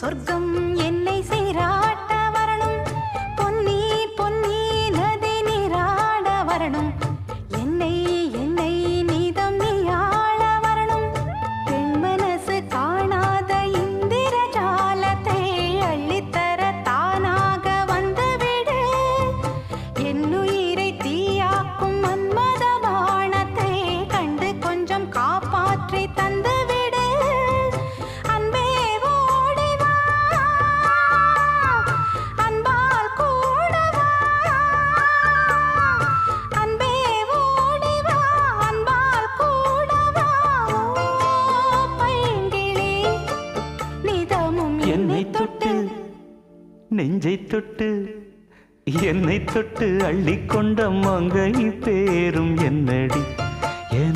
சொர்க்கம் என்னை சீராட்ட வரணும், பொன்னி பொன்னி நதி நீராட வரணும், என்னை என்னை நீதம் நீயாள வரணும். பெண் மனசு காணாத இந்திர ஜாலத்தை அள்ளித்தர தானாக வந்துவிடு. என்னுயிரை தீயாக்கும் மன்மத பாணத்தை கண்டு கொஞ்சம் காப்பாற்றி தந்துவிடு. அன்பே ஓடி வா, அன்பால் கூட வா. அன்பே ஓடி வா, அன்பால் கூட வா. ஓ பைங்கிளி, நிதமும் என்னை தொட்டு நெஞ்சை தொட்டு என்னை தொட்டு அள்ளிக்கொண்ட மங்கை பேரும் என்னடி என